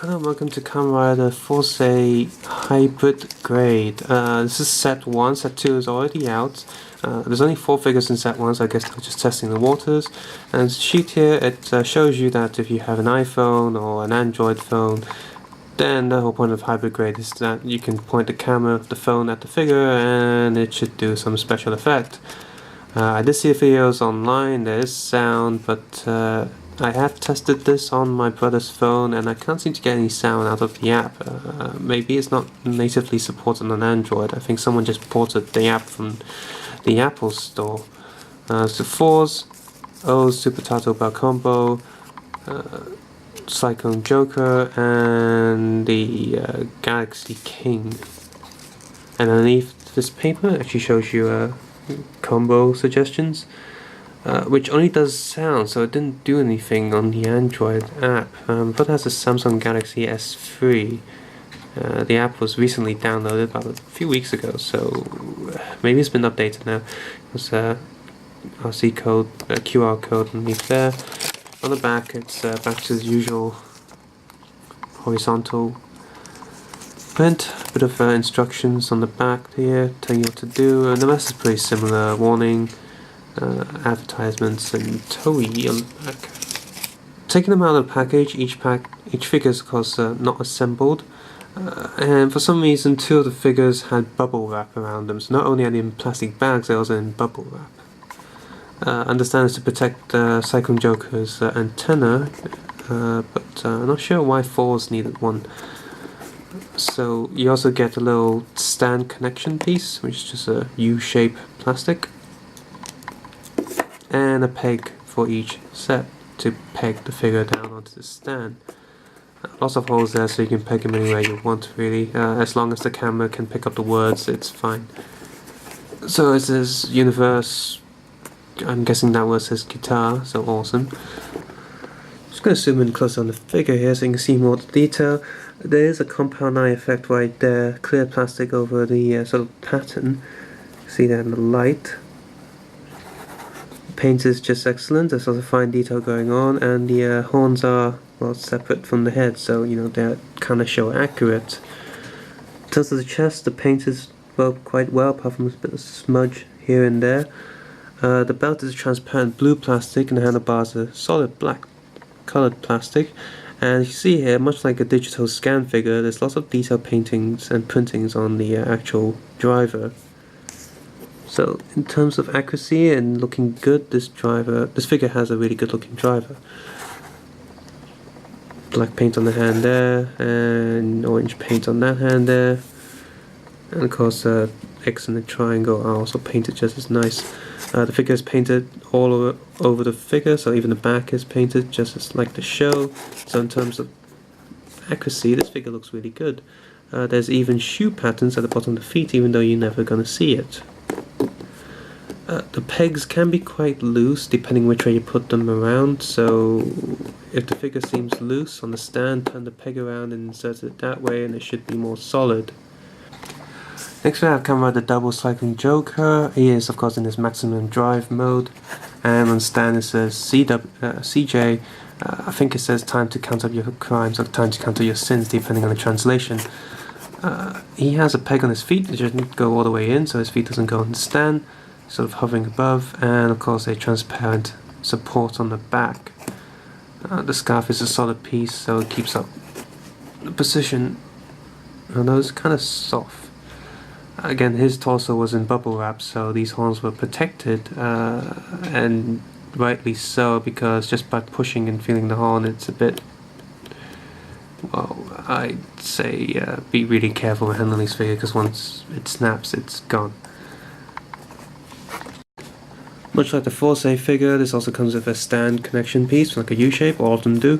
Hello, welcome to Kamen Force Hybrid Grade. This is set 1, set 2 is already out. There's only 4 figures in set 1, so I guess they're just testing the waters. And the sheet here, it shows you that if you have an iPhone or an Android phone, then the whole point of Hybrid Grade is that you can point the camera of the phone at the figure and it should do some special effect. I did see videos online, there is sound, but I have tested this on my brother's phone and I can't seem to get any sound out of the app. Maybe it's not natively supported on Android. I think someone just ported the app from the Apple Store. So 4s, O's Super Tato Bell Combo, Cyclone Joker, and the Galaxy King. And underneath this paper it actually shows you combo suggestions. Which only does sound, so it didn't do anything on the Android app. But it has a Samsung Galaxy S3. The app was recently downloaded about a few weeks ago, so maybe it's been updated now. There's a RC code, QR code underneath there. On the back, it's back to the usual horizontal print. A bit of instructions on the back here, telling you what to do, and the rest is pretty similar. Warning. Advertisements and Toei on the back. Taking them out of the package, each figure is of course not assembled, and for some reason 2 of the figures had bubble wrap around them. So not only are they in plastic bags, they're also in bubble wrap. Understand it's to protect Cyclone Joker's antenna, but I'm not sure why 4s needed one. So you also get a little stand connection piece, which is just a U-shaped plastic, and a peg for each set to peg the figure down onto the stand. Lots of holes there, so you can peg them anywhere you want, really. As long as the camera can pick up the words, it's fine. So it says universe. I'm guessing that word says guitar, so awesome. Just going to zoom in closer on the figure here so you can see more of the detail. There is a compound eye effect right there, clear plastic over the sort of pattern. See that in the light. Paint is just excellent. There's also fine detail going on, and the horns are well separate from the head, so you know they're kind of show accurate. In terms of the chest, the paint is quite well, apart from a bit of smudge here and there. The belt is transparent blue plastic, and the handlebars are solid black colored plastic. And you see here, much like a digital scan figure, there's lots of detail paintings and printings on the actual driver. So in terms of accuracy and looking good, this figure has a really good looking driver. Black paint on the hand there, and orange paint on that hand there. And of course X and the triangle are also painted just as nice. The figure is painted all over the figure, so even the back is painted just as like the show. So in terms of accuracy, this figure looks really good. There's even shoe patterns at the bottom of the feet, even though you're never going to see it. The pegs can be quite loose depending which way you put them around, so if the figure seems loose on the stand, turn the peg around and insert it that way and it should be more solid. Next we have Kamen the Double Cycling Joker. He is of course in his maximum drive mode, and on stand it says CJ. I think it says time to count up your crimes or time to count up your sins, depending on the translation. He has a peg on his feet, it doesn't go all the way in, so his feet doesn't go on the stand, sort of hovering above, and of course a transparent support on the back. The scarf is a solid piece, so it keeps up the position, although it's kind of soft. Again, his torso was in bubble wrap, so these horns were protected, and rightly so, because just by pushing and feeling the horn, it's a bit, well, I'd say be really careful with handling this figure, because once it snaps, it's gone. Much like the Force figure, this also comes with a stand connection piece, like a U-shape, all of them do.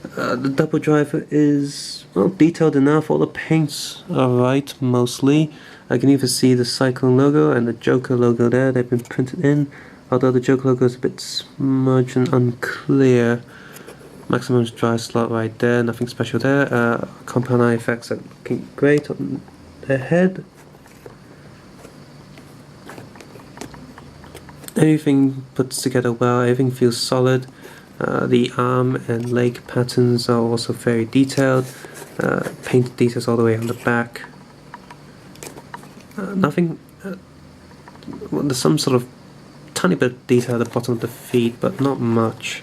The double driver is, well, detailed enough, all the paints are right, mostly. I can even see the Cyclone logo and the Joker logo there, they've been printed in, although the Joker logo is a bit smudged and unclear. Maximum dry slot right there, nothing special there. Compound eye effects are looking great on their head. Everything puts together well, everything feels solid. The arm and leg patterns are also very detailed, painted details all the way on the back. Nothing, well, there's some sort of tiny bit of detail at the bottom of the feet, but not much.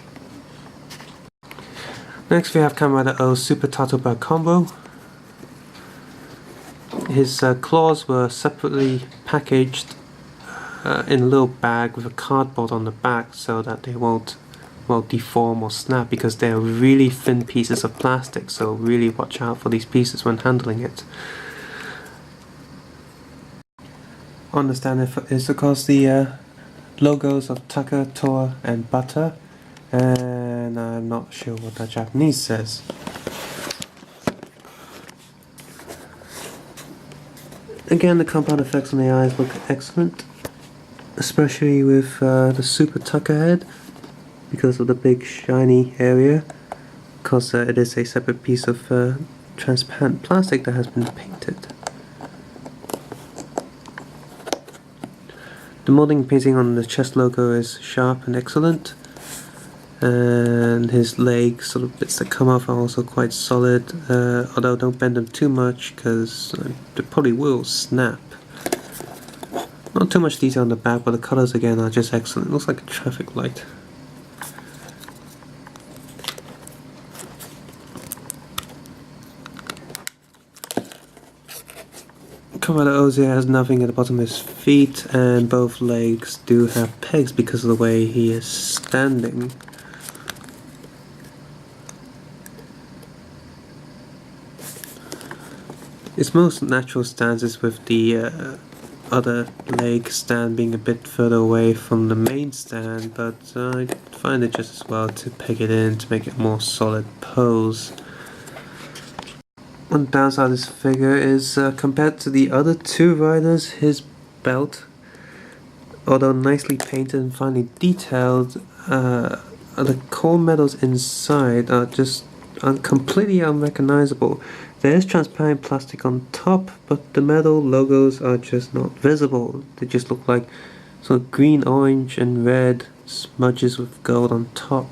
Next we have Kamen Rider O's Super Tattoo Combo. His claws were separately packaged in a little bag with a cardboard on the back so that they won't deform or snap, because they're really thin pieces of plastic, so really watch out for these pieces when handling it. Understand it's because the logos of Tucker, Tor and Butter, and I'm not sure what that Japanese says. Again, the compound effects on the eyes look excellent, especially with the Super Tucker head, because of the big shiny area, because it is a separate piece of transparent plastic that has been painted. The molding painting on the chest logo is sharp and excellent, and his legs, sort of bits that come off, are also quite solid, although don't bend them too much because they probably will snap. Not too much detail on the back, but the colours again are just excellent. It looks like a traffic light. Kamen Rider Oz has nothing at the bottom of his feet, and both legs do have pegs because of the way he is standing. His most natural stance is with the other leg stand being a bit further away from the main stand, but I find it just as well to peg it in to make it a more solid pose. One downside of this figure is compared to the other two riders, his belt, although nicely painted and finely detailed, the core medals inside are just completely unrecognizable. There is transparent plastic on top, but the medal logos are just not visible. They just look like sort of green, orange and red smudges with gold on top.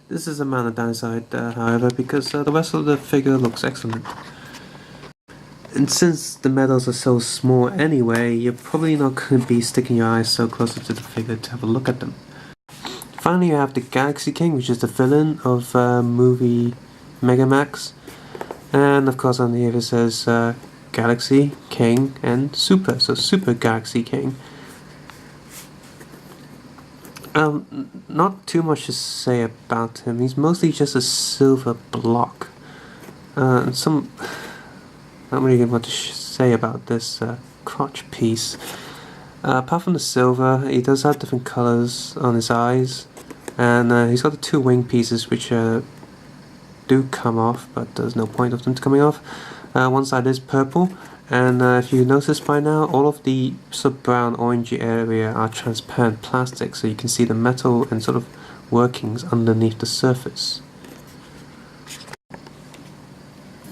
This is a minor downside, however, because the rest of the figure looks excellent. And since the medals are so small anyway, you're probably not going to be sticking your eyes so closer to the figure to have a look at them. Finally, you have the Galaxy King, which is the villain of movie Megamax. And of course on here it says Galaxy, King and Super, so Super Galaxy King. Not too much to say about him. He's mostly just a silver block. Not really what to say about this crotch piece. Apart from the silver, he does have different colours on his eyes, and he's got the two wing pieces which do come off, but there's no point of them coming off. One side is purple, and if you notice by now, all of the sort of brown orangey area are transparent plastic, so you can see the metal and sort of workings underneath the surface.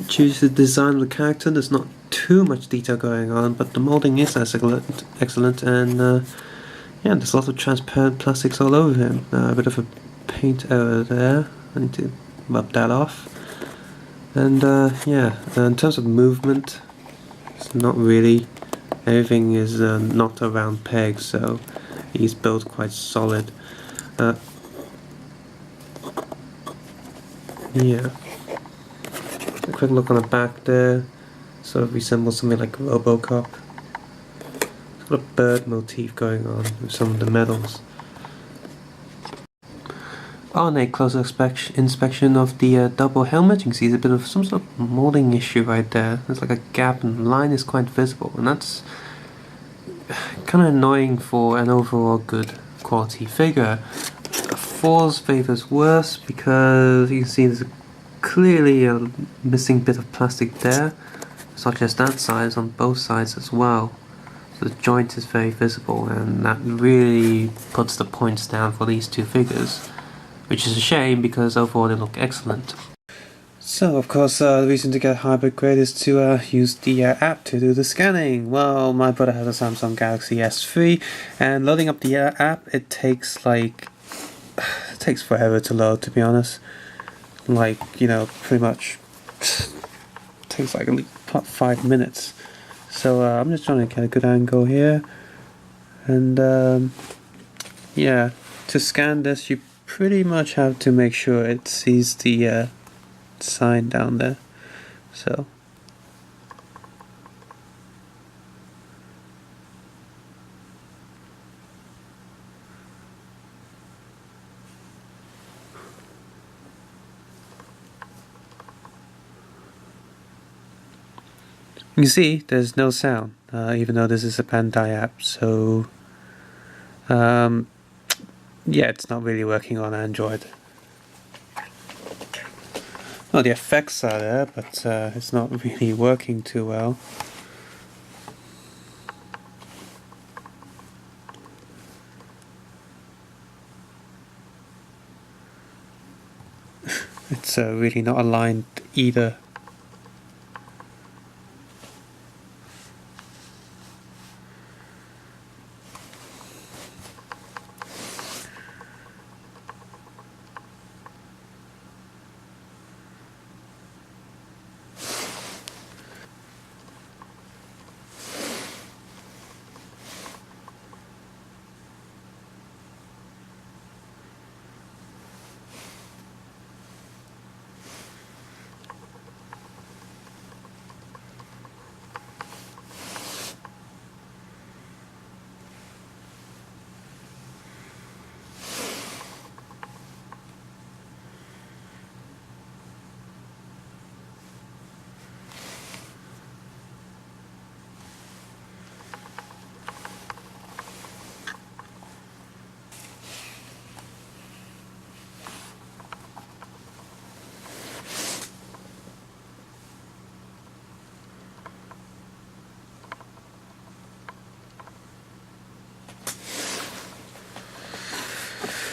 Choose the design of the character. There's not too much detail going on, but the molding is excellent, and yeah, there's lots of transparent plastics all over him. A bit of a paint error there. I need to rub that off. And yeah, in terms of movement, it's not really. Everything is not a round peg, so he's built quite solid. Yeah. A quick look on the back there. Sort of resembles something like Robocop. It's got a bird motif going on with some of the medals. On a closer inspection of the double helmet, you can see there's a bit of some sort of molding issue right there. There's like a gap and the line is quite visible, and that's kind of annoying for an overall good quality figure. Four's favors worse because you can see there's clearly a missing bit of plastic there, such as that size on both sides as well. So the joint is very visible, and that really puts the points down for these two figures, which is a shame because overall they look excellent. So, of course, the reason to get hybrid grade is to use the app to do the scanning. Well, my brother has a Samsung Galaxy S3, and loading up the app, it takes forever to load, to be honest. Like, pretty much takes like at least 5 minutes. So I'm just trying to get a good angle here, and yeah, to scan this, you pretty much have to make sure it sees the sign down there. So you see, there's no sound, even though this is a Bandai app. So yeah, it's not really working on Android. Well, the effects are there, but it's not really working too well. It's really not aligned either.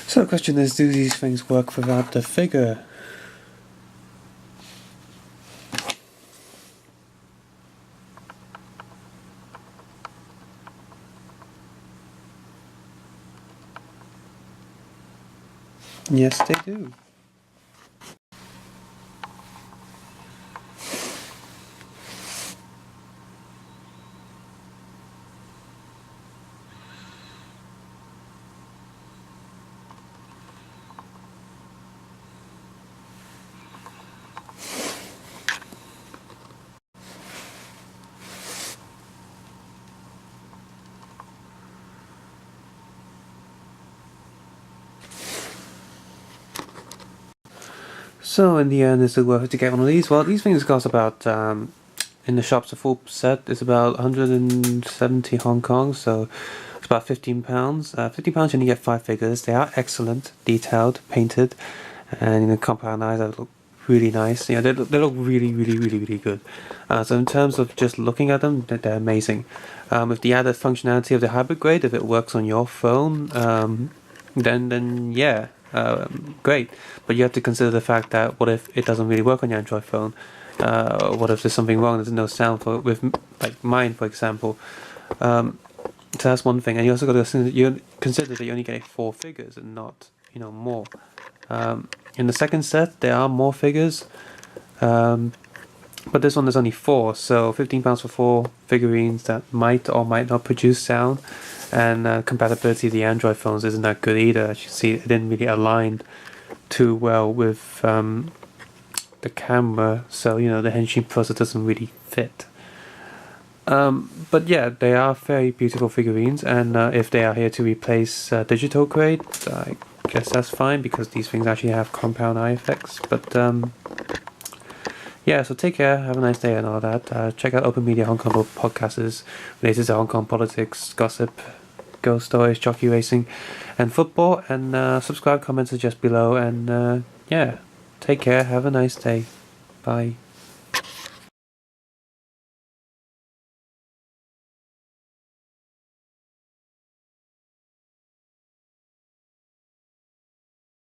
So the question is, do these things work without the figure? Yes, they do. So in the end, is it worth it to get one of these? Well, these things cost about, in the shops, a full set is about 170 Hong Kong, so it's about £15. £15 you only get 5 figures. They are excellent, detailed, painted, and the compound eyes that look really nice. They look really, really, really, really good. So in terms of just looking at them, they're amazing. With the added functionality of the hybrid grade, if it works on your phone, then yeah. Great, but you have to consider the fact that what if it doesn't really work on your Android phone? What if there's something wrong? There's no sound with like mine, for example. So that's one thing, and you also got to consider that you're only getting 4 figures and not more. In the second set, there are more figures, but this one there's only 4, so £15 for 4 figurines that might or might not produce sound. And compatibility of the Android phones isn't that good either. As you see, it didn't really align too well with the camera, so the Henshin processor doesn't really fit. But yeah, they are very beautiful figurines, and if they are here to replace digital grade, I guess that's fine, because these things actually have compound eye effects. But yeah, so take care, have a nice day and all that. Check out Open Media Hong Kong podcasts related to Hong Kong politics, gossip, ghost stories, jockey racing, and football. And subscribe, comment, suggest below. And yeah, take care, have a nice day. Bye.